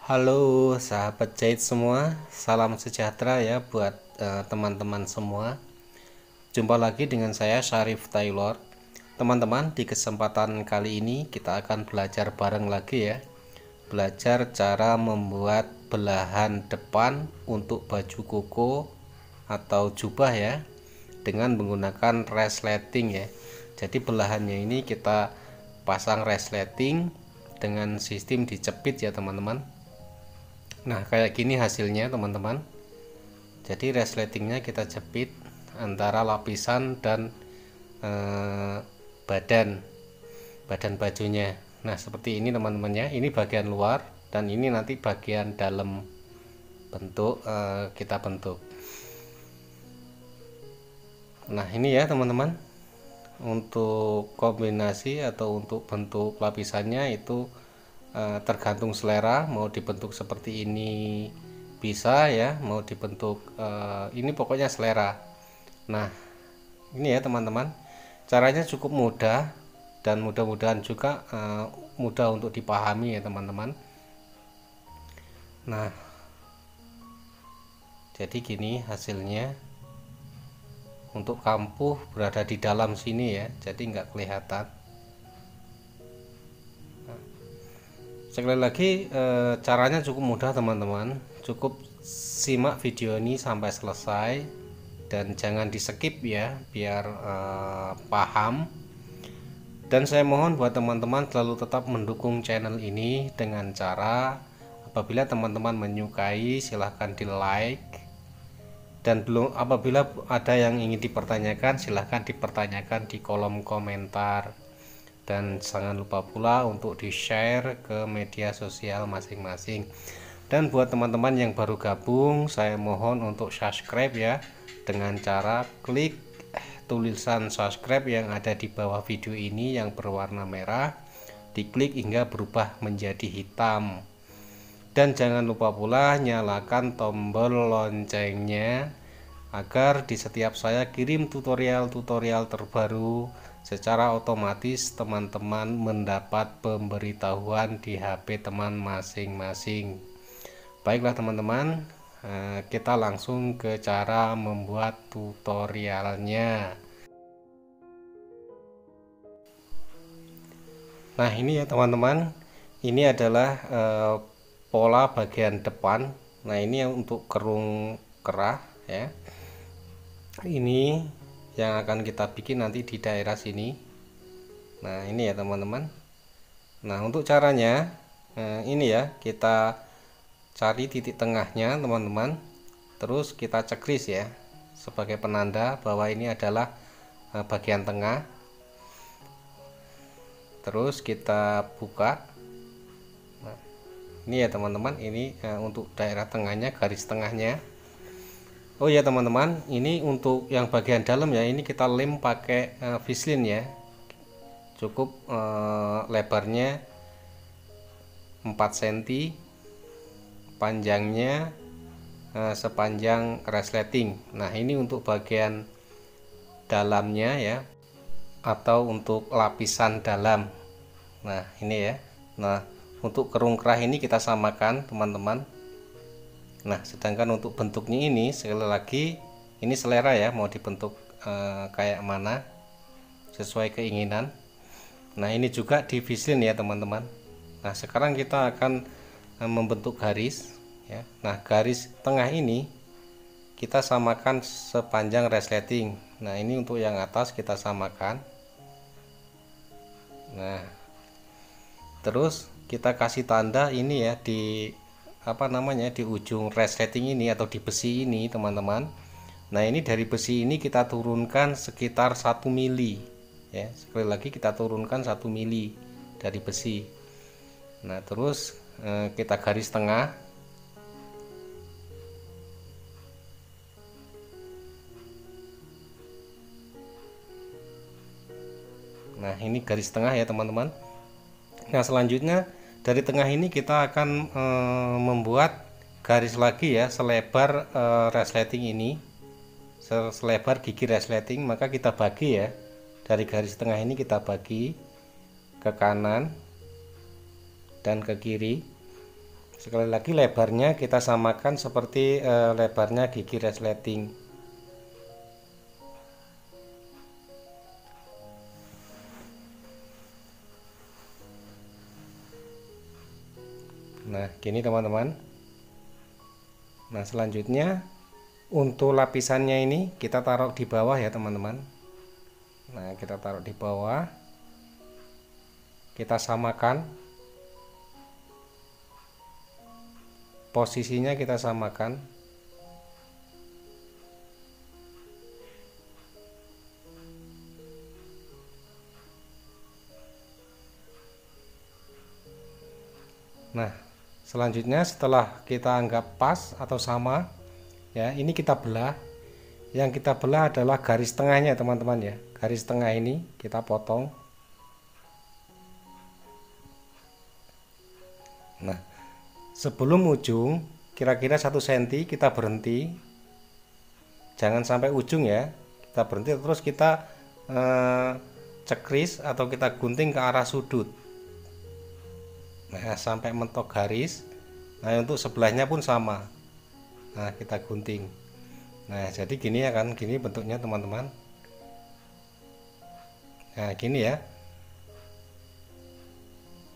Halo sahabat jahit semua, salam sejahtera ya buat teman-teman semua. Jumpa lagi dengan saya Syarif Taylor. Teman-teman, di kesempatan kali ini kita akan belajar bareng lagi ya. Belajar cara membuat belahan depan untuk baju koko atau jubah ya, dengan menggunakan resleting ya. Jadi belahannya ini kita pasang resleting dengan sistem dicepit ya teman-teman. Nah kayak gini hasilnya teman-teman. Jadi resletingnya kita jepit antara lapisan dan eh, badan bajunya. Nah seperti ini teman-teman ya. Ini bagian luar dan ini nanti bagian dalam kita bentuk. Nah ini ya teman-teman, untuk kombinasi atau untuk bentuk lapisannya itu tergantung selera, mau dibentuk seperti ini bisa ya, mau dibentuk ini pokoknya selera. Nah ini ya teman-teman, caranya cukup mudah dan mudah-mudahan juga mudah untuk dipahami ya teman-teman. Nah jadi gini hasilnya. Untuk kampuh berada di dalam sini ya, jadi nggak kelihatan. Sekali lagi caranya cukup mudah teman-teman, cukup simak video ini sampai selesai dan jangan di skip ya, biar paham. Dan saya mohon buat teman-teman selalu tetap mendukung channel ini dengan cara apabila teman-teman menyukai silahkan di like, dan apabila ada yang ingin dipertanyakan silahkan dipertanyakan di kolom komentar, dan jangan lupa pula untuk di share ke media sosial masing-masing. Dan buat teman-teman yang baru gabung, saya mohon untuk subscribe ya, dengan cara klik tulisan subscribe yang ada di bawah video ini yang berwarna merah, diklik hingga berubah menjadi hitam. Dan jangan lupa pula nyalakan tombol loncengnya agar di setiap saya kirim tutorial-tutorial terbaru secara otomatis teman-teman mendapat pemberitahuan di HP teman masing-masing. Baiklah teman-teman, kita langsung ke cara membuat tutorialnya. Nah ini ya teman-teman, ini adalah pola bagian depan. Nah ini yang untuk kerung kerah ya, ini yang akan kita bikin nanti di daerah sini. Nah ini ya teman-teman. Nah untuk caranya ini ya, kita cari titik tengahnya teman-teman, terus kita cekris ya sebagai penanda bahwa ini adalah bagian tengah. Terus kita buka. Nah, ini ya teman-teman, ini untuk daerah tengahnya, garis tengahnya. Oh ya teman-teman, ini untuk yang bagian dalam ya, ini kita lem pakai Vaseline ya. Cukup lebarnya 4 cm, panjangnya sepanjang resleting. Nah ini untuk bagian dalamnya ya, atau untuk lapisan dalam. Nah ini ya. Nah untuk kerung kerah ini kita samakan teman-teman. Nah sedangkan untuk bentuknya ini sekali lagi, ini selera ya, mau dibentuk kayak mana sesuai keinginan. Nah ini juga di Vaseline ya teman-teman. Nah sekarang kita akan membentuk garis ya. Nah garis tengah ini kita samakan sepanjang resleting. Nah ini untuk yang atas kita samakan. Nah terus kita kasih tanda ini ya di di ujung resleting ini atau di besi ini teman-teman. Nah ini dari besi ini kita turunkan sekitar 1 mili ya, sekali lagi kita turunkan 1 mili dari besi. Nah terus kita garis tengah. Nah ini garis tengah ya teman-teman. Nah selanjutnya dari tengah ini kita akan membuat garis lagi ya, selebar resleting ini, selebar gigi resleting. Maka kita bagi ya, dari garis tengah ini kita bagi ke kanan dan ke kiri. Sekali lagi lebarnya kita samakan seperti lebarnya gigi resleting. Nah, gini teman-teman. Nah, selanjutnya untuk lapisannya ini kita taruh di bawah ya teman-teman. Nah, kita taruh di bawah. Kita samakan. Posisinya kita samakan. Nah, selanjutnya setelah kita anggap pas atau sama, ya, ini kita belah. Yang kita belah adalah garis tengahnya teman-teman ya. Garis tengah ini kita potong. Nah, sebelum ujung kira-kira 1 cm kita berhenti. Jangan sampai ujung ya. Kita berhenti terus kita cekris atau kita gunting ke arah sudut. Nah, sampai mentok garis. Nah, untuk sebelahnya pun sama. Nah, kita gunting. Nah, jadi gini ya kan, gini bentuknya teman-teman. Nah, gini ya.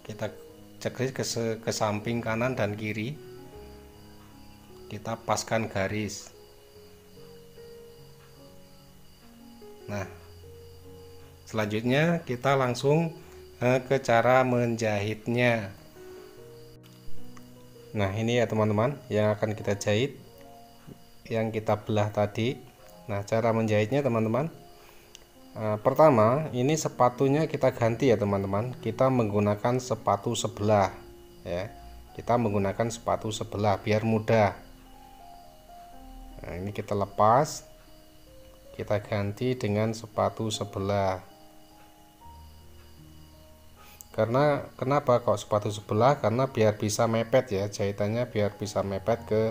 Kita cekris ke samping kanan dan kiri. Kita paskan garis. Nah, selanjutnya kita langsung ke cara menjahitnya. Nah, ini ya teman-teman yang akan kita jahit, yang kita belah tadi. Nah, cara menjahitnya teman-teman, pertama ini sepatunya kita ganti ya teman-teman. Kita menggunakan sepatu sebelah ya. Kita menggunakan sepatu sebelah biar mudah. Nah, ini kita lepas, kita ganti dengan sepatu sebelah. Karena kenapa kok sepatu sebelah? Karena biar bisa mepet ya, jahitannya biar bisa mepet ke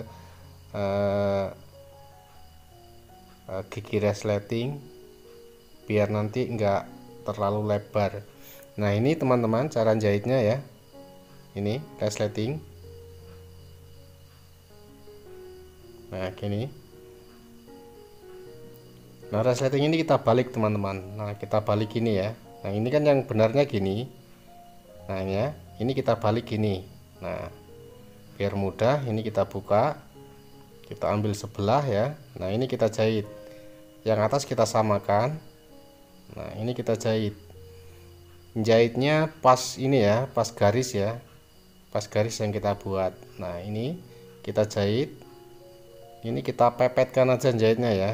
gigi resleting, biar nanti enggak terlalu lebar. Nah, ini teman-teman cara jahitnya ya. Ini resleting. Nah, gini. Nah, resleting ini kita balik teman-teman. Nah, kita balik gini ya. Nah, ini kan yang benarnya gini. Nah, ini kita balik gini. Nah, biar mudah ini kita buka. Kita ambil sebelah ya. Nah, ini kita jahit. Yang atas kita samakan. Nah, ini kita jahit. Jahitnya pas ini ya, pas garis ya. Pas garis yang kita buat. Nah, ini kita jahit. Ini kita pepetkan aja jahitnya ya.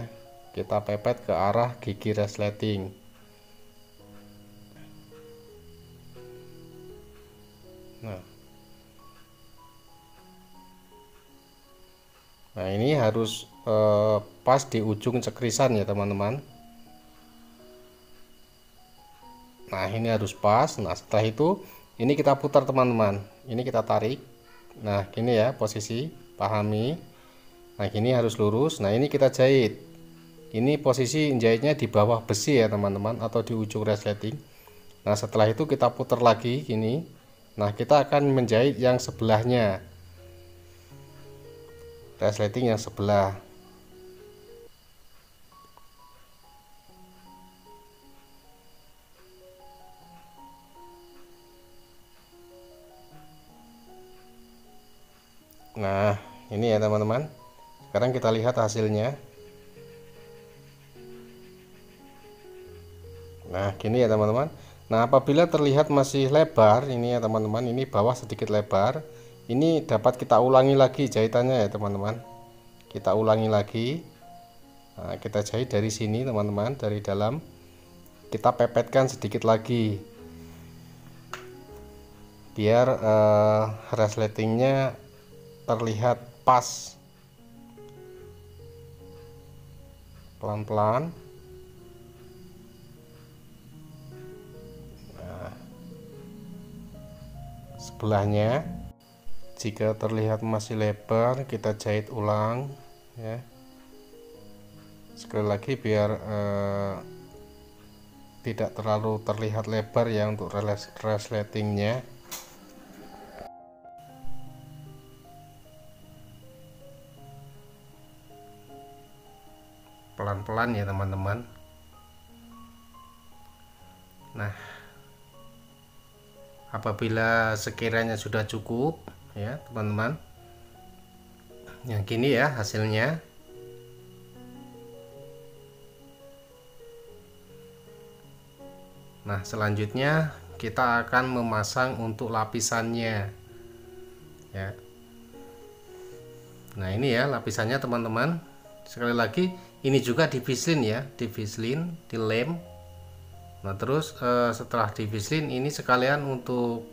Kita pepet ke arah gigi resleting. Nah, ini harus pas di ujung cekrisan ya teman-teman. Nah, ini harus pas. Nah, setelah itu ini kita putar teman-teman. Ini kita tarik. Nah, gini ya posisi, pahami. Nah, gini harus lurus. Nah, ini kita jahit. Ini posisi jahitnya di bawah besi ya teman-teman, atau di ujung resleting. Nah, setelah itu kita putar lagi gini. Nah, kita akan menjahit yang sebelahnya, resleting yang sebelah. Nah, ini ya teman-teman. Sekarang kita lihat hasilnya. Nah, gini ya teman-teman. Nah, apabila terlihat masih lebar ini ya teman-teman, ini bawah sedikit lebar, ini dapat kita ulangi lagi jahitannya ya teman-teman. Kita ulangi lagi. Nah, kita jahit dari sini teman-teman, dari dalam. Kita pepetkan sedikit lagi. Biar resletingnya terlihat pas. Pelan-pelan. Nah, sebelahnya jika terlihat masih lebar, kita jahit ulang ya. Sekali lagi biar tidak terlalu terlihat lebar ya untuk resletingnya. pelan-pelan ya teman-teman. Nah, apabila sekiranya sudah cukup ya teman-teman, yang gini ya hasilnya. Nah, selanjutnya kita akan memasang untuk lapisannya ya. Nah, ini ya lapisannya teman-teman. Sekali lagi ini juga di Vaseline ya, di Vaseline, dilem. Nah, terus setelah di Vaseline ini sekalian untuk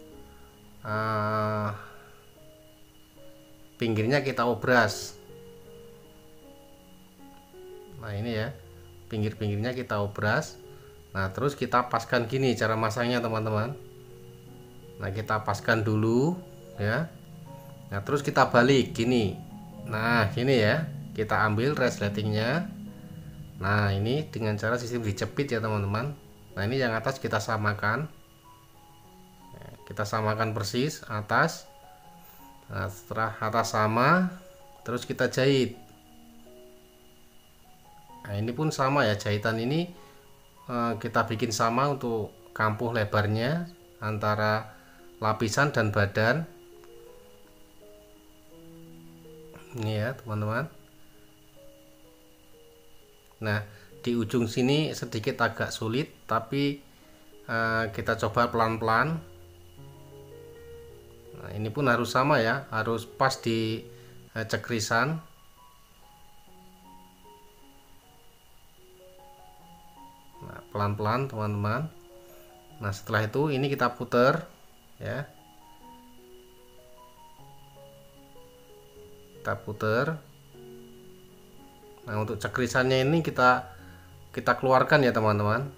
pinggirnya kita obras. Nah, ini ya pinggir-pinggirnya kita obras. Nah, terus kita paskan gini cara masangnya teman-teman. Nah, kita paskan dulu ya. Nah, terus kita balik gini. Nah, gini ya, kita ambil resletingnya. Nah, ini dengan cara sistem dijepit ya teman-teman. Nah, ini yang atas kita samakan. Kita samakan persis atas. Nah, setelah atas sama, terus kita jahit. Nah, ini pun sama ya, jahitan ini kita bikin sama untuk kampuh lebarnya antara lapisan dan badan. Ini ya teman-teman. Nah, di ujung sini sedikit agak sulit, tapi kita coba pelan-pelan. Nah, ini pun harus sama ya, harus pas di cekrisan. Nah, pelan-pelan teman-teman. Nah, setelah itu ini kita putar ya. Kita putar. Nah, untuk cekrisannya ini kita keluarkan ya teman-teman.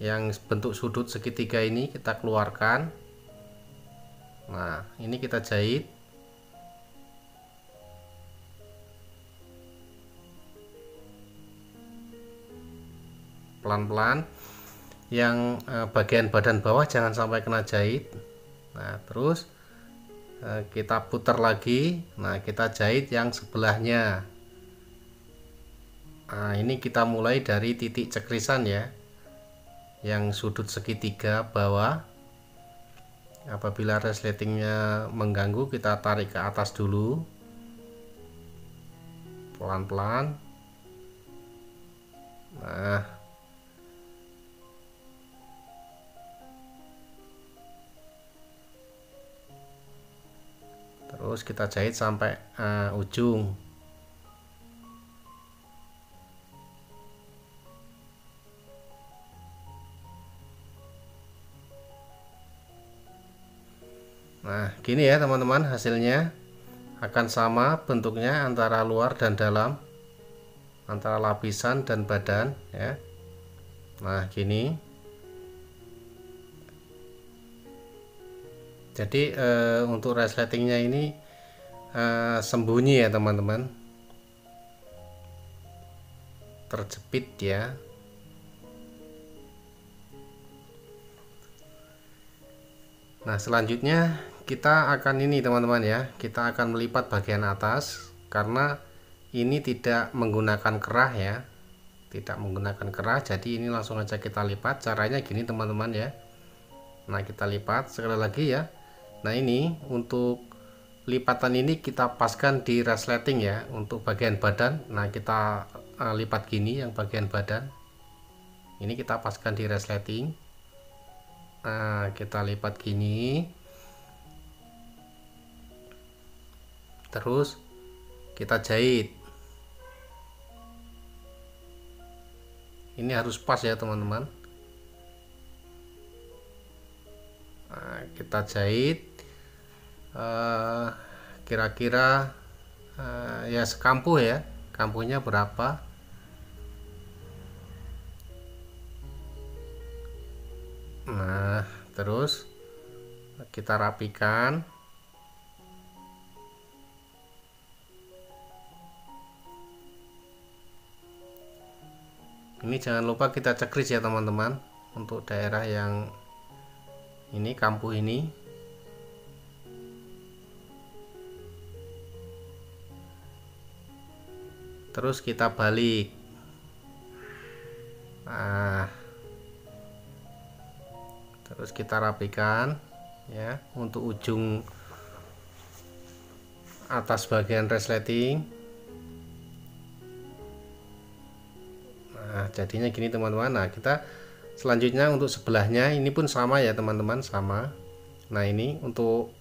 Yang bentuk sudut segitiga ini kita keluarkan. Nah, ini kita jahit. Pelan-pelan. Yang bagian badan bawah jangan sampai kena jahit. Nah, terus kita putar lagi. Nah, kita jahit yang sebelahnya. Nah, ini kita mulai dari titik cekrisan ya, yang sudut segitiga bawah. Apabila resletingnya mengganggu, kita tarik ke atas dulu pelan-pelan. Nah, terus kita jahit sampai ujung. Nah, gini ya teman-teman, hasilnya akan sama bentuknya antara luar dan dalam, antara lapisan dan badan ya. Nah, gini. Jadi untuk resletingnya ini sembunyi ya teman-teman, terjepit ya. Nah, selanjutnya kita akan ini teman-teman ya, kita akan melipat bagian atas karena ini tidak menggunakan kerah ya, tidak menggunakan kerah. Jadi ini langsung aja kita lipat. Caranya gini teman-teman ya. Nah, kita lipat sekali lagi ya. Nah, ini untuk lipatan ini kita paskan di resleting ya untuk bagian badan. Nah, kita lipat gini yang bagian badan. Ini kita paskan di resleting. Nah, kita lipat gini. Terus kita jahit. Ini harus pas ya teman-teman. Nah, kita jahit kira-kira ya sekampuh ya, kampuhnya berapa. Nah, terus kita rapikan. Ini jangan lupa kita cekris ya teman-teman, untuk daerah yang ini kampuh ini. terus kita balik. Nah, terus kita rapikan ya untuk ujung atas bagian resleting. Nah, jadinya gini teman-teman. Nah, kita selanjutnya untuk sebelahnya ini pun sama ya teman-teman, sama. Nah, ini untuk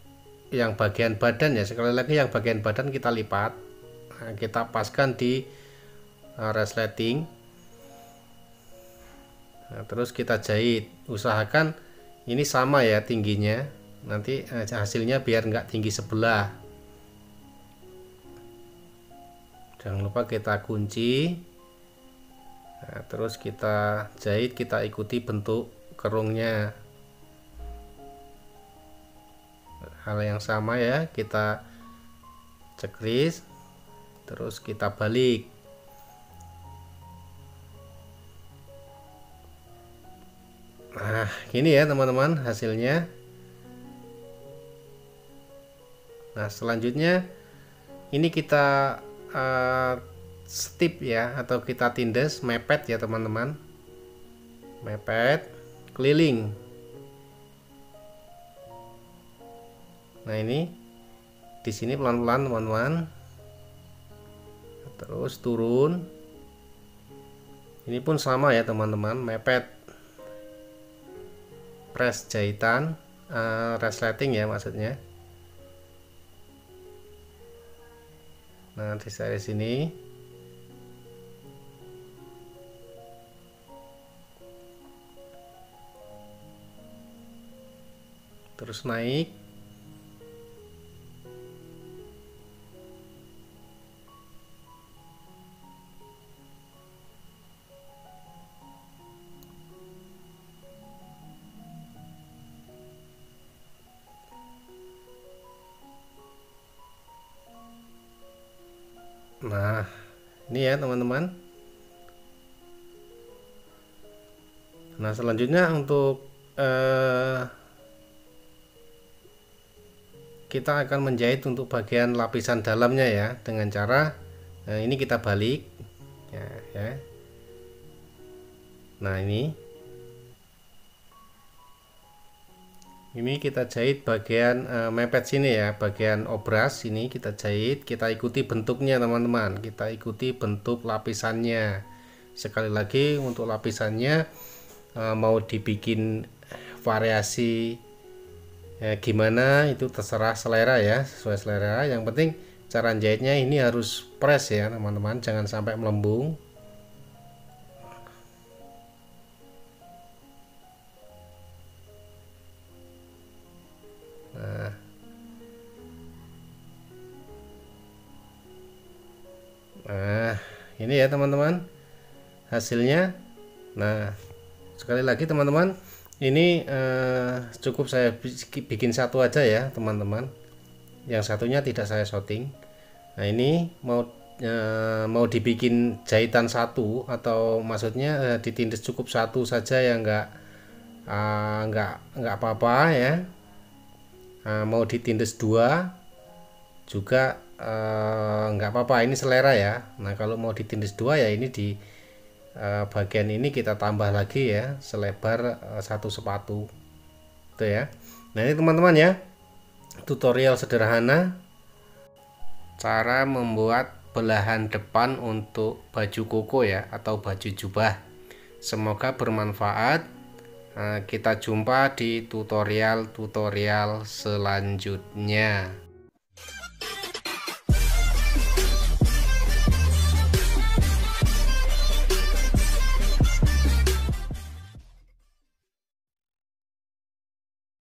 yang bagian badan ya, sekali lagi yang bagian badan kita lipat. Nah, kita paskan di resleting. Nah, terus kita jahit. Usahakan ini sama ya tingginya. Nanti hasilnya biar nggak tinggi sebelah. Jangan lupa kita kunci. Nah, terus kita jahit, kita ikuti bentuk kerungnya. Hal yang sama ya, kita cekris, terus kita balik. Nah, gini ya teman-teman hasilnya. Nah, selanjutnya ini kita stip ya, atau kita tindes, mepet ya teman-teman, mepet keliling. Nah, ini di sini pelan-pelan teman-teman, terus turun. Ini pun sama ya teman-teman, mepet press jahitan, resleting ya maksudnya. Nah, di sini terus naik. Nah, ini ya teman-teman. Nah, selanjutnya untuk kita akan menjahit untuk bagian lapisan dalamnya ya, dengan cara ini kita balik ya. Nah, ini kita jahit bagian mepet sini ya, bagian obras ini kita jahit, kita ikuti bentuknya teman-teman, kita ikuti bentuk lapisannya. Sekali lagi untuk lapisannya mau dibikin variasi gimana itu terserah selera ya, sesuai selera. Yang penting cara jahitnya ini harus press ya teman-teman, jangan sampai melembung. Nah, ini ya teman-teman hasilnya. Nah, sekali lagi teman-teman, ini cukup saya bikin satu aja ya teman-teman, yang satunya tidak saya shooting. Nah, ini mau dibikin jahitan satu, atau maksudnya ditindes cukup satu saja ya, nggak apa-apa ya. Mau ditindes dua juga nggak apa-apa, ini selera ya. Nah, kalau mau ditindes dua ya, ini di bagian ini kita tambah lagi ya, selebar satu sepatu itu ya. Nah, ini teman-teman ya, tutorial sederhana cara membuat belahan depan untuk baju koko ya, atau baju jubah. Semoga bermanfaat. Kita jumpa di tutorial selanjutnya.